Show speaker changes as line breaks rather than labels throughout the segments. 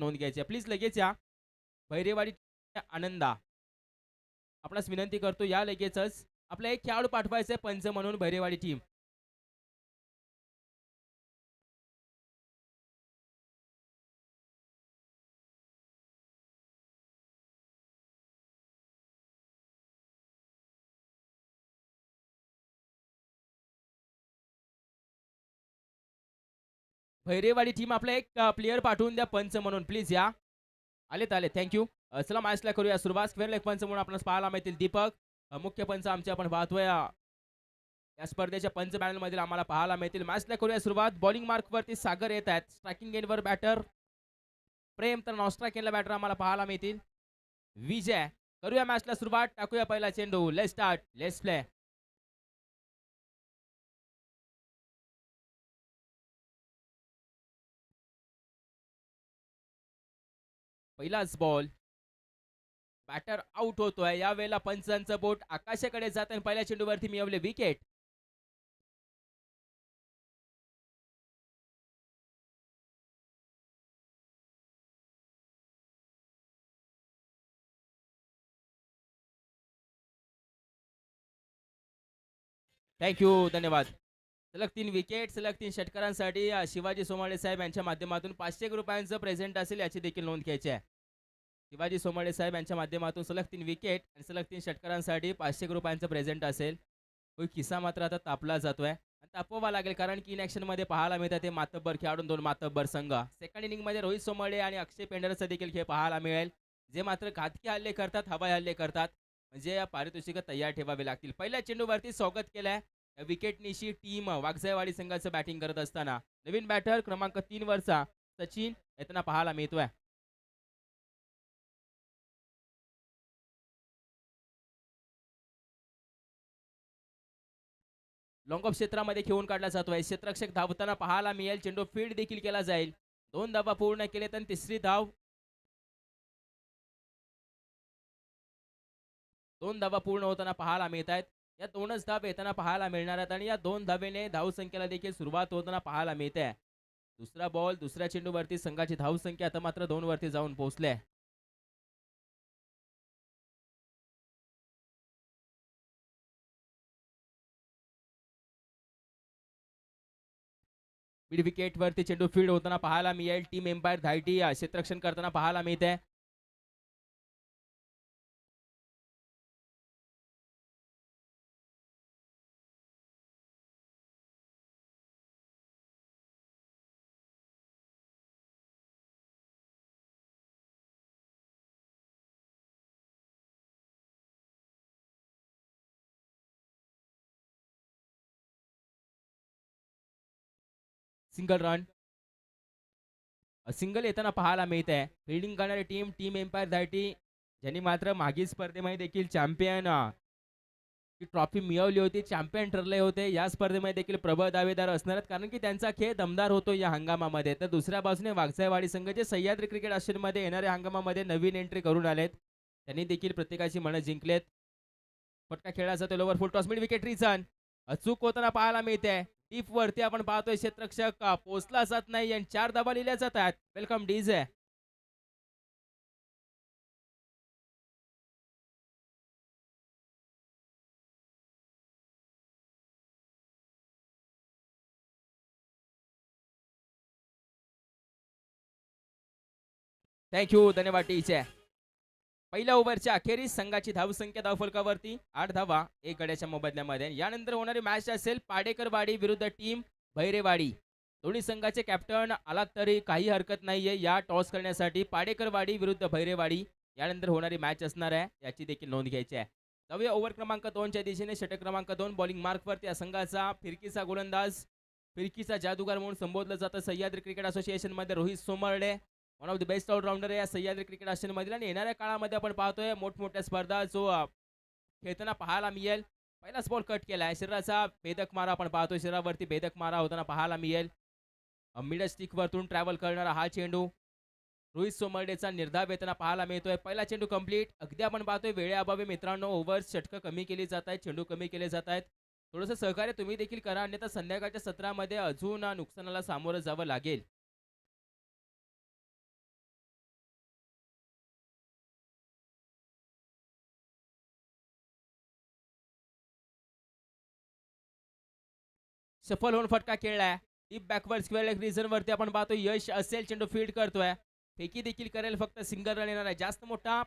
नोंद घ्यायची आहे. प्लीज लगेच या. भैरेवाडी आनंदा आपणास विनंती करतो या लगेचच. आपला एक खेळाडू पाठवायचा आहे पंच म्हणून भैरेवाडी टीम. भैरेवाडी टीम आपला एक प्लेयर पाठवून द्या पंच म्हणून प्लीज या. आले थँक्यू. चला मॅचला करूया सुरुवात. स्क्वेअर लेग पंच म्हणून आपल्याला पाहायला मिळतील दीपक. मुख्य पंच आमचे आपण पाहतोय या स्पर्धेच्या पंच पॅनल मध्ये आम्हाला पाहायला मिळतील. मॅचला करूया सुरुवात. बॉलिंग मार्क वरती सागर येत आहेत. स्ट्रायकिंग एंडवर बॅटर प्रेम तर नॉस्ट्राइक एंडला बॅटर आम्हाला पाहायला मिळतील विजय. करूया मॅचला सुरुवात. टाकूया पहिला चेंडू. Let's start. Let's play. पहिलाच बॉल. बॅटर आउट होतोय. या वेळेला पंचांचं बोट आकाशाकडे जात आणि पहिल्या चेंडूवरती मिळवले विकेट. थँक्यू धन्यवाद. सलग 3 विकेट सलग 3 षटकारांसाठी शिवाजी सोमाळे साहेब यांच्या माध्यमातून 500 रुपयांचं प्रेझेंट असेल याची देखील नोंद घ्यायची आहे. शिवाजी सोमाळे साहेब यांच्या माध्यमातून सलग 3 विकेट आणि सलग 3 षटकारांसाठी 500 रुपयांचं प्रेझेंट असेल. तो किस्सा मात्र आता तापला जातोय आणि तापवावा लागेल कारण की इन मध्ये पाहायला मिळतात ते मातब्बर खेळाडून 2 मातब्बर संघ. सेकंड इनिंग मध्ये रोहित सोमाळे आणि अक्षय पेंढारचा देखील खेळ पाहायला मिळेल जे मात्र घातकी हल्ले करतात हवाई हल्ले करतात म्हणजे या पारितोषिक तयार ठेवावे लागतील. पहिल्या चेंडूवरती स्वागत केलंय विकेटनिशी टीम वागजायवाडी संघाचं बॅटिंग करत असताना नवीन बॅटर क्रमांक 3 वरचा सचिन येताना पाहायला मिळतोय. लॉंग ऑफ क्षेत्रामध्ये खेळून काढला जातोय. क्षेत्ररक्षक धावताना पाहायला मिळेल. चेंडू फील्ड देखील केला जाईल. 2 धावा पूर्ण केले तर तिसरी धाव 2 धावा पूर्ण होताना पाहायला मिळत आहेत. या 2च धाव येताना पाहायला मिळणार आहेत आणि या 2 धावेने धावसंख्येला देखील सुरुवात होताना पाहायला मिळते. दुसरा बॉल दुसऱ्या चेंडूवरती संघाची धावसंख्या आता मात्र 2 वरती जाऊन पोहोचले. मिड विकेट वरती चेंडू फील्ड होताना पाहायला मिळेल. टीम एम्पायर धायटी क्षेत्ररक्षण करताना पाहायला मिळते. सिंगल रन सिंगल येताना पाहायला मिळत आहे. फिल्डिंग करणारी टीम टीम एम्पायर धायटी ज्यांनी मात्र मागील स्पर्धेमध्ये देखील चॅम्पियन ची ट्रॉफी मिळवली होती चॅम्पियन ठरले होते. या स्पर्धेमध्ये देखील प्रबळ दावेदार असणार आहेत कारण की त्यांचा खेळ दमदार होतो या हंगामामध्ये. तर दुसऱ्या बाजूने वागजायवाडी संघ जे सह्याद्री क्रिकेट मध्ये येणाऱ्या हंगामामध्ये नवीन एंट्री करून आलेत त्यांनी देखील प्रत्येकाची मनं जिंकलेत. फटका खेळला जातो लोवर फुल टॉस मिड विकेट रिझन अचूक होताना पाहायला मिळते. टीप वरती आपण पाहतोय क्षेत्ररक्षक पोहोचला जात नाही आणि 4 धावा लिहिल्या जातात. Welcome DJ. थँक्यू धन्यवाद डीजे. पहिल्या ओव्हरच्या अखेरीस संघाची धावसंख्या धावफलकावरती 8 धावा 1 गड्याच्या मोबदल्यामध्ये. यानंतर होणारी मॅच असेल पाडेकरवाडी विरुद्ध टीम भैरेवाडी. दोन्ही संघाचे कॅप्टन आलात तरी काही हरकत नाहीये या टॉस करण्यासाठी. पाडेकरवाडी विरुद्ध भैरेवाडी यानंतर होणारी मॅच असणार आहे याची देखील नोंद घ्यायची आहे. जाऊया ओव्हर क्रमांक 2 च्या दिशेने. षटक क्रमांक 2 बॉलिंग मार्कवरती या संघाचा फिरकीचा गोलंदाज फिरकीचा जादूगार म्हणून संबोधलं जातं सह्याद्री क्रिकेट असोसिएशन मध्ये Rohit Somarde one of the best allrounder या सह्याद्री क्रिकेट असोसिएशनमधील आणि येणाऱ्या काळामध्ये आपण पाहतोय मोठमोठ्या स्पर्धा जो खेळताना पाहायला मिळेल. पहिलाच बॉल कट केलाय. शरीराचा भेदक मारा आपण पाहतोय. शरीरावरती भेदक मारा होताना पाहायला मिळेल. मिडल स्टिक वरतून ट्रॅव्हल करणारा हा चेंडू रोहित सोमर्डेचा निर्धाव येताना पाहायला मिळतोय. पहिला चेंडू कंप्लीट. अगदी आपण पाहतोय वेळेअभावी मित्रांनो ओव्हर्स षटकं कमी केली जात आहेत. चेंडू कमी केले जात आहेत. थोडंसं सहकार्य तुम्ही देखील करा अन्यथा संध्याकाळच्या सत्रामध्ये अजून नुकसानाला सामोरं जावं लागेल. सफल होऊन फटका खेळलाय. Deep backward square leg reason वरती आपण पाहतो यश असेल, चेंडू फीड करतोय. फेकी देखील करेल, फक्त सिंगल रन येणार आहे. जास्त मोठा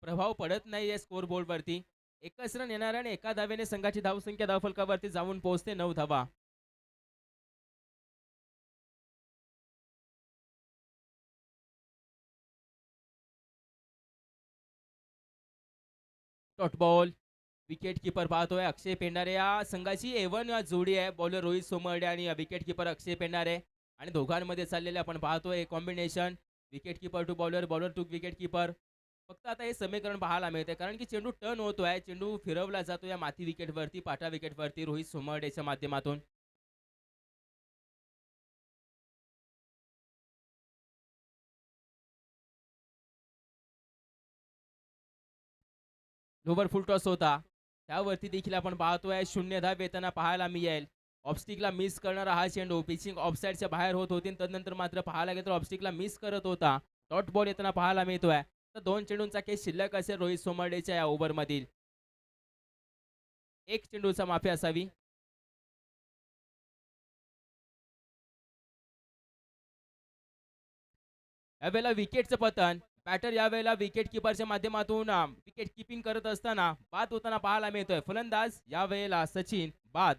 प्रभाव पडत नाहीये स्कोर बोर्ड वरती. एकच रन येणार आणि एका धावेने संघाची धावसंख्या धावफलकावरती जाऊन पोहोचते 9 धावा. Dot ball. विकेट किपर पाहतोय अक्षय पेंढारे. या संघाची एवन जोडी आहे. बॉलर रोहित सोमर्डे आणि विकेट किपर अक्षय पेंढारे. आणि दोघांमध्ये चाललेले आपण पाहतोय combination. Wicket keeper to bowler, bowler to wicket keeper. फक्त आता हे समीकरण पाहायला मिळते, कारण की चेंडू टर्न होतोय, चेंडू फिरवला जातो या माती विकेटवरती, पाटा विकेटवरती रोहित सोमर्डेच्या माध्यमातून. लोवर फुल टॉस होता, त्यावरती देखील आपण पाहतोय 0 धाव येताना पाहायला मिळेल. ऑफस्टिकला मिस करणारा हा चेंडू पिचिंग ऑफसाईडच्या बाहेर होत होती, तदनंतर मात्र पाहायला गेलं तर ऑफस्टिकला मिस करत होता. डॉट बॉल येताना पाहायला मिळतोय. तर 2 चेंडूंचा केस शिल्लक असेल रोहित सोमर्डेच्या या ओव्हरमधील. एक चेंडूचा माफी असावी. यावेळेला विकेटचं पतन. बॅटर यावेळेला विकेट किपरच्या माध्यमातून विकेट किपिंग करत असताना बाद होताना पाहायला मिळतोय. फलंदाज यावेळेला सचिन बाद.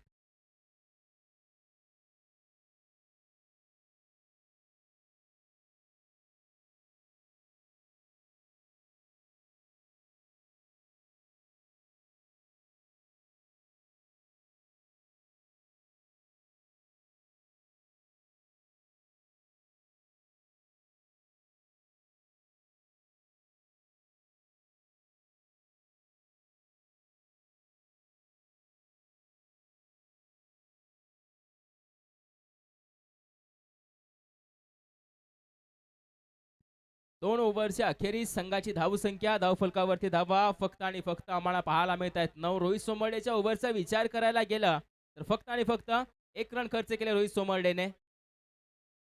दोन ओव्हरच्या अखेरीस संघाची धावसंख्या धावफलकावरती धावा फक्त आणि फक्त आम्हाला पाहायला मिळत आहेत 9. रोहित सोमर्डेच्या ओव्हरचा विचार करायला गेला तर फक्त आणि फक्त 1 रन खर्च केले रोहित सोमर्डेने.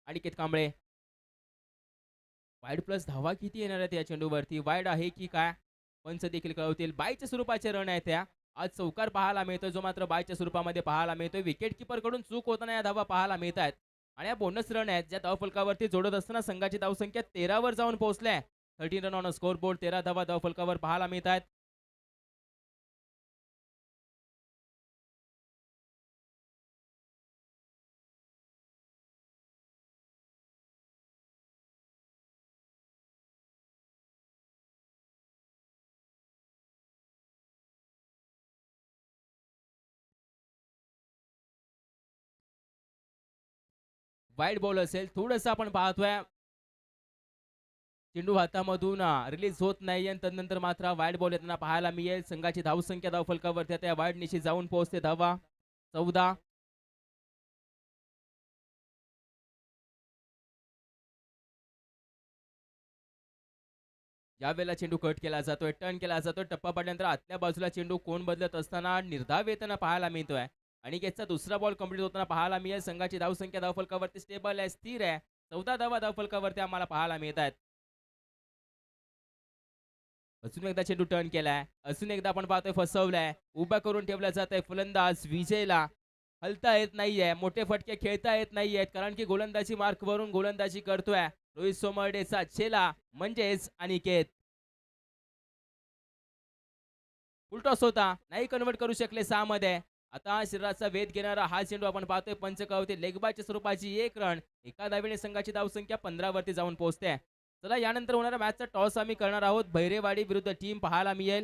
अनिकेत कांबळे. वाईड प्लस धावा किती येणार आहेत या चेंडूवरती, वाईड आहे की काय पंच देखील कळवतील. बायच्या स्वरूपाचे रन आहेत त्या. आज चौकार पाहायला मिळतोय, जो मात्र बायच्या स्वरूपामध्ये पाहायला मिळतोय. विकेट किपर कडून चूक होताना या धावा पाहायला मिळत आहेत. आणि या बोनस रन आहेत ज्या धावफलकावरती जोडत असताना संघाची धावसंख्या 13 वर जाऊन पोहोचल्या. 13 रन ऑन स्कोर बोर्ड. 13 धावा धावफलकावर पाहायला मिळत आहेत. वाईड बॉल असेल, थोडस आपण पाहतोय चेंडू हातामधून रिलीज होत नाही आणि तदनंतर मात्र वाईड बॉल येताना पाहायला मिळेल. संघाची धावसंख्या धावफलकावरती त्या वाईड निशी जाऊन पोहोचते धावा 14. यावेळेला चेंडू कट केला जातोय, टर्न केला जातोय. टप्पा पडल्यानंतर आतल्या बाजूला चेंडू कोण बदलत असताना निर्धाव येताना पाहायला मिळतोय. अनिकेतचा दुसरा बॉल कंप्लीट होताना पाहायला मिळेल. संघाची धावसंख्या धावफलकावरती स्टेबल आहे, स्थिर आहे. 14 धावा धावफलकावरती आम्हाला पाहायला मिळत आहेत. अजून एकदा चेंडू टर्न केलाय, अजून एकदा आपण पाहतोय फसवलाय. उभा करून ठेवला जात आहे फलंदाज विजयला. हलता येत नाहीये, मोठे फटके खेळता येत नाहीयेत, कारण की गोलंदाजी मार्क वरून गोलंदाजी करतोय रोहित सोमर्डेचा चेला म्हणजेच अनिकेत. फुलटॉस होता, नाही कन्वर्ट करू शकले 6 मध्ये. आता शरीराचा वेध घेणारा हा चेंडू आपण पाहतोय पंच कळवते लेगबाच्या स्वरूपाची 1 रन. एका धावेने संघाची धावसंख्या 15 वरती जाऊन पोहोचते. चला यानंतर होणाऱ्या मॅचचा टॉस आम्ही करणार आहोत. भैरेवाडी विरुद्ध टीम पाहायला मिळेल.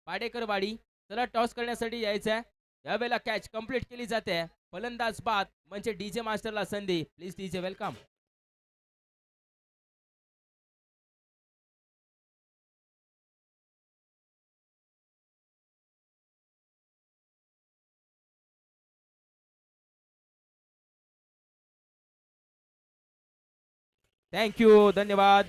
पाडेकरवाडी. चला टॉस करण्यासाठी यायचं आहे. यावेळेला कॅच कंप्लीट केली जाते. फलंदाज बाद म्हणजे डीजे मास्टरला संधी. Please DJ welcome. थँक्यू, धन्यवाद.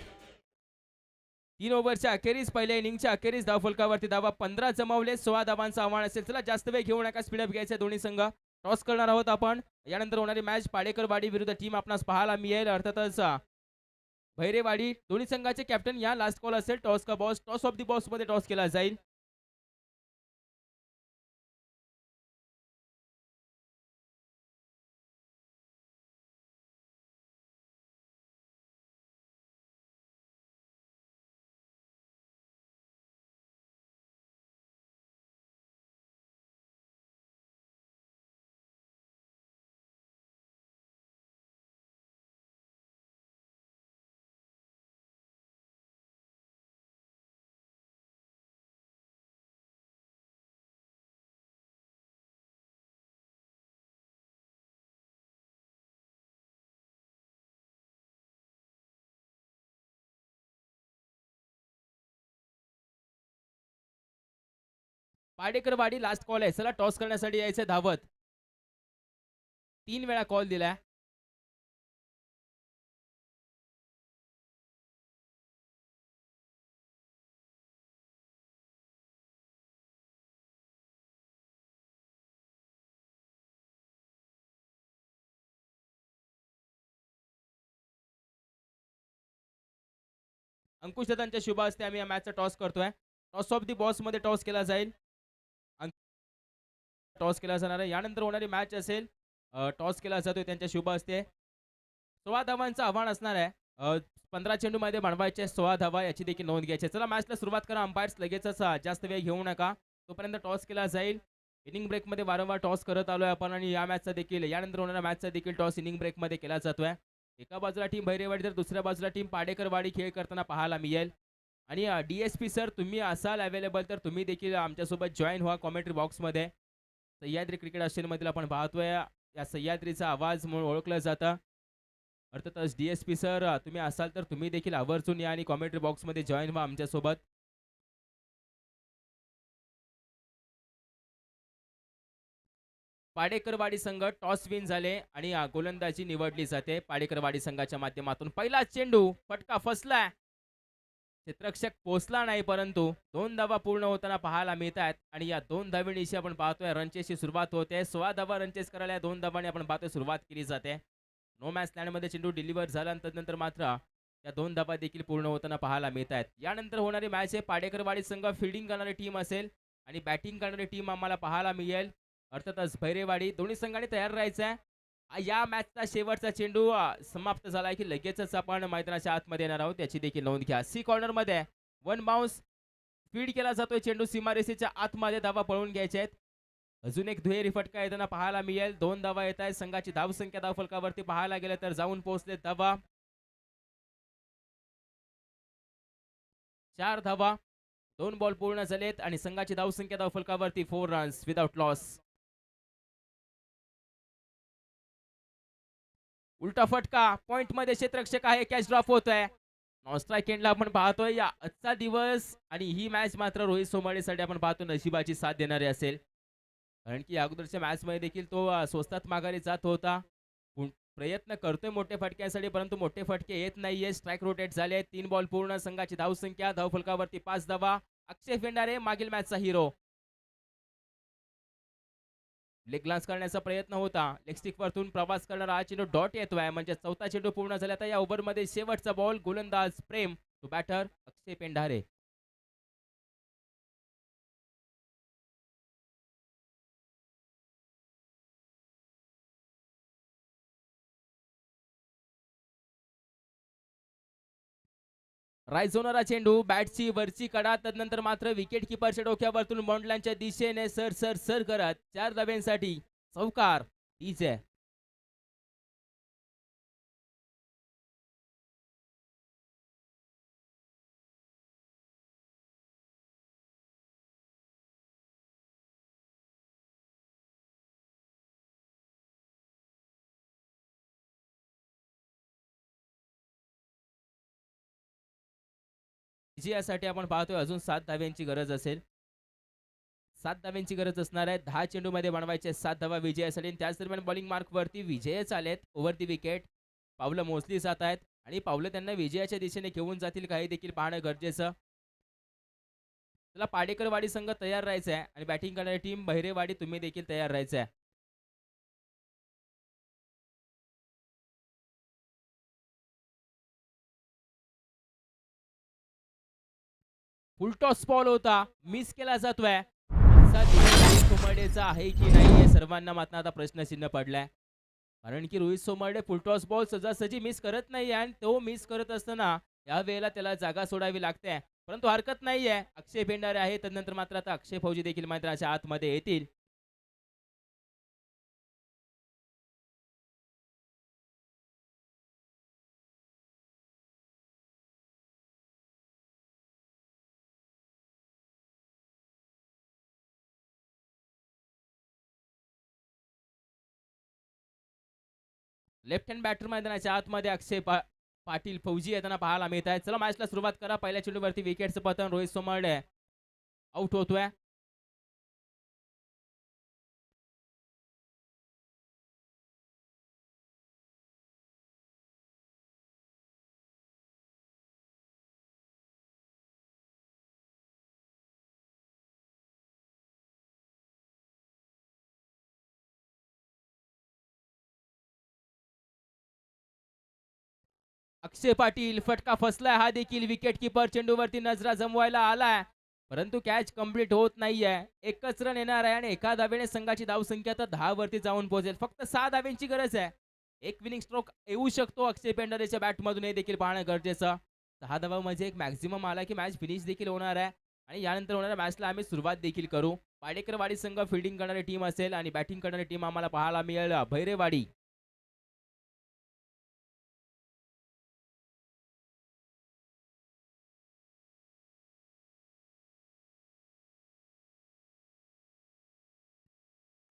3 ओव्हरच्या अखेरीस पहिल्या इनिंगच्या अखेरीस धावफलकावरती धावा 15 जमवले. 16 धावांचं आव्हान असेल. चला जास्त वेळ घेऊ नका, स्पीडअप घ्यायचं दोन्ही संघ. टॉस करणार आहोत आपण. यानंतर होणारी मॅच पाडेकरवाडी विरुद्ध टीम आपणास पाहायला मिळेल. अर्थातच भैरेवाडी दोन्ही संघाचे कॅप्टन या लास्ट कॉल असेल. टॉस का boss, toss of the boss मध्ये टॉस केला जाईल. पाडेकरवाडी लास्ट कॉल आहे. चला टॉस करण्यासाठी यायचं धावत. 3 वेळा कॉल दिलाय. अंकुश दादांच्या शुभ हस्ते आम्ही या मॅचचा टॉस करतोय. टॉस ऑफ दी बॉस मध्ये टॉस केला जाईल. टॉस केला जाणार आहे. यानंतर होणारी मॅच असेल. टॉस केला जातोय त्यांच्या शुभ हस्ते. 16 धावांचं आव्हान असणार आहे. 15 चेंडूमध्ये बनवायचे 16 धावा याची देखील नोंद घ्यायची. चला मॅचला सुरुवात करा. अंपायर्स लगेचच जास्त वेळ घेऊ नका. तोपर्यंत टॉस केला जाईल. इनिंग ब्रेकमध्ये वारंवार टॉस करत आलोय आपण आणि या मॅचचा देखील यानंतर होणाऱ्या मॅचचा देखील टॉस इनिंग ब्रेकमध्ये केला जातोय. एका बाजूला टीम भैरेवाडी तर दुसऱ्या बाजूला टीम पाडेकरवाडी खेळ करताना पाहायला मिळेल. आणि DSP सर तुम्ही असाल अवेलेबल तर तुम्ही देखील आमच्यासोबत जॉईन व्हा कॉमेंट्री बॉक्समध्ये. सह्याद्री क्रिकेट ऑस्ट्रेलियामधील आपण पाहतोय या सह्याद्रीचा आवाज म्हणून ओळखलं जातं. अर्थातच DSP सर तुम्ही असाल तर तुम्ही देखील आवर्जून या आणि कॉमेंट्री बॉक्समध्ये जॉईन व्हा आमच्यासोबत. पाडेकरवाडी संघ टॉस विन झाले आणि गोलंदाजी निवडली जाते पाडेकरवाडी संघाच्या माध्यमातून. पहिला चेंडू फटका फसलाय. क्षेत्ररक्षक पोहोचला नाही परंतु 2 धावा पूर्ण होताना पाहायला मिळत आहेत आणि या 2 धावेनिशी आपण पाहतोय रनचेसची सुरुवात होते. 16 धावा रनचेस करायला 2 धावांनी आपण पाहतोय सुरुवात केली जाते. नो मॅच लँडमध्ये चेंडू डिलिव्हर झाला नंतर मात्र या 2 धावा देखील पूर्ण होताना पाहायला मिळत आहेत. यानंतर होणारी मॅच आहे पाडेकरवाडी संघ फिल्डिंग करणारी टीम असेल आणि बॅटिंग करणारी टीम आम्हाला पाहायला मिळेल. अर्थातच भैरेवाडी दोन्ही संघांनी तयार राहायचं आहे. या मॅचचा शेवटचा चेंडू समाप्त झालाय की लगेचच आपण मैदानाच्या आतमध्ये येणार आहोत याची देखील नोंद घ्या. सी कॉर्नर मध्ये 1 बाउन्स फीड केला जातोय चेंडू सीमारेषेच्या आतमध्ये. धावा पळवून घ्यायचे आहेत. अजून एक दुहेरी फटका येताना पाहायला मिळेल. 2 धावा येत आहेत. संघाची धावसंख्या धावफलकावरती पाहायला गेलं तर जाऊन पोहोचले धावा 4 धावा. 2 बॉल पूर्ण झालेत आणि संघाची धावसंख्या धावफलकावरती 4 रन्स विदाउट लॉस. उलटा फटका पॉइंट मध्ये क्षेत्ररक्षक आहे. कॅच ड्रॉप होतोय. नॉन स्ट्राईक एंडला आपण पाहतोय या आजचा दिवस आणि ही मॅच मात्र रोहित सोमाडेसाठी आपण पाहतो नशिबाची साथ देणारी असेल. कारण की अगोदरच्या मॅच मध्ये देखील तो स्वस्तात माघारी जात होता. प्रयत्न करतोय मोठे फटक्यासाठी परंतु मोठे फटके येत नाहीये. स्ट्राईक रोटेट झाले. 3 बॉल पूर्ण. संघाची धावसंख्या धावफलकावरती 5 धावा. अक्षय फेंडारे मागील मॅचचा हिरो. लेग ग्लान्स करण्याचा प्रयत्न होता. लेग स्टिक वरतून प्रवास करणारा हा चेंडू डॉट येतोय म्हणजे चौथा चेंडू पूर्ण झाला. आता या ओव्हरमध्ये शेवटचा बॉल. गोलंदाज प्रेम टू बॅटर अक्षय पेंढारे. राईज होणारा चेंडू बॅटची वरची कडा तदनंतर मात्र विकेट किपरच्या डोक्यावरतून बॉन्डलांच्या दिशेने सर सर सर करत 4 धाब्यांसाठी चौकार. डीजे विजयासाठी आपण पाहतोय अजून 7 धाव्यांची गरज असेल. 7 धाव्यांची गरज असणार आहे. 10 चेंडूमध्ये बनवायचे 7 धावा विजयासाठी. त्याच दरम्यान बॉलिंग मार्क वरती विजय चालेत. ओव्हर दी विकेट पावलं मोजली जात आहेत आणि पावलं त्यांना विजयाच्या दिशेने घेऊन जातील काही देखील पाहणं गरजेचं. चला पाडेकरवाडी संघ तयार राहायचा आहे आणि बॅटिंग करणारी टीम बहिरेवाडी तुम्ही देखील तयार राहायचं आहे. फुलटॉस बॉल होता, मिस केला जातोय. असा दिवस रोहित सोमर्डेचा आहे की नाही हे सर्वांना मात्र आता प्रश्नचिन्ह पडलाय. कारण की रोहित सोमर्डे फुलटॉस बॉल सहजासहजी मिस करत नाहीये आणि तो मिस करत असताना या वेळेला त्याला जागा सोडावी लागते. परंतु हरकत नाहीये. अक्षय पेंढारे आहे. तदनंतर मात्र आता अक्षय फौजी देखील मैदानाच्या आतमध्ये येतील. लेफ्ट हँड बॅटर मैदानाच्या आतमध्ये पाटील फौजी येताना पाहायला मिळत आहे. चला मॅचला सुरुवात करा. पहिल्या चेंडूवरती विकेटचं पतन रोहित सोमर्डे आउट होतोय. अक्षय पाटील फटका फसलाय. हा देखील विकेट किपर चेंडूवरती नजरा जमवायला आलाय. परंतु कॅच कंप्लीट होत नाहीये. एकच रन येणार आहे आणि एका धावेने संघाची धावसंख्या तर 10 वरती जाऊन पोहोचेल. फक्त 6 धाव्यांची गरज आहे. एक विनिंग स्ट्रोक येऊ शकतो अक्षय पेंढारेच्या बॅटमधून, हे देखील पाहणं गरजेचं. 6 धावा म्हणजे एक मॅक्झिमम आला की मॅच फिनिश देखील होणार आहे आणि यानंतर होणाऱ्या मॅचला आम्ही सुरुवात देखील करू. पाडेकरवाडी संघ फिल्डिंग करणारी टीम असेल आणि बॅटिंग करणारी टीम आम्हाला पाहायला मिळेल भैरेवाडी.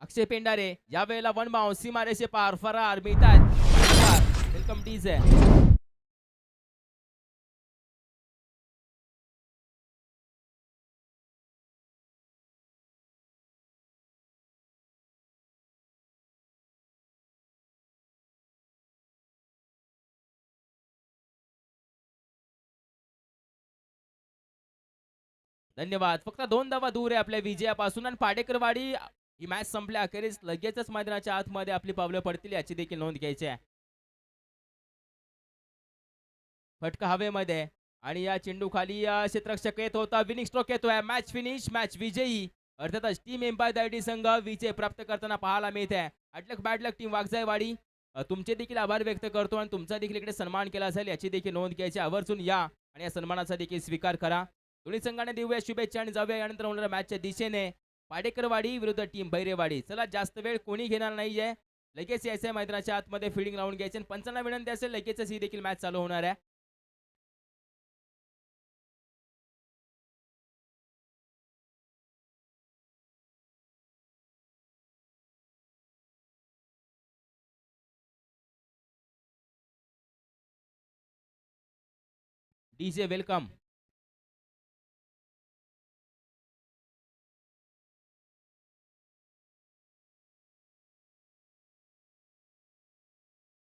अक्षय पेंढारे या वेळेला वन बाउन्स सीमारेषे पार फरार मिळतात. Welcome DJ. धन्यवाद. फक्त 2 धावा दूर आहे आपल्या विजयापासून आणि पाडेकरवाडी ही मॅच संपल्या अखेरीस लगेचच मैदानाच्या आतमध्ये आपली पावलं पडतील याची देखील नोंद घ्यायची आहे. फटका हवेमध्ये आणि या चेंडू खाली क्षेत्ररक्षक येत होता. विनिंग स्ट्रोक येतोय. Match finish. मॅच विजयी अर्थातच टीम एम्पायर दायडी संघ विजय प्राप्त करताना पाहायला मिळत आहे. अडलक बॅडलक टीम वागजायवाडी तुमचे देखील आभार व्यक्त करतो आणि तुमचा देखील इकडे सन्मान केला असेल याची देखील नोंद घ्यायची. आवर्जून या आणि या सन्मानाचा देखील स्वीकार करा. दोन्ही संघाने देऊया शुभेच्छा आणि जाऊया यानंतर होणाऱ्या मॅचच्या दिशेने. पाडेकरवाडी विरुद्ध टीम भैरेवाडी. चला जास्त वेळ कोणी घेणार नाहीये. लगेच यायचंय मैदानाच्या आतमध्ये फील्डिंग राऊंड घ्यायचे आणि पंचांना विनंती असेल लगेचच ही देखील मॅच चालू होणार आहे. DJ welcome.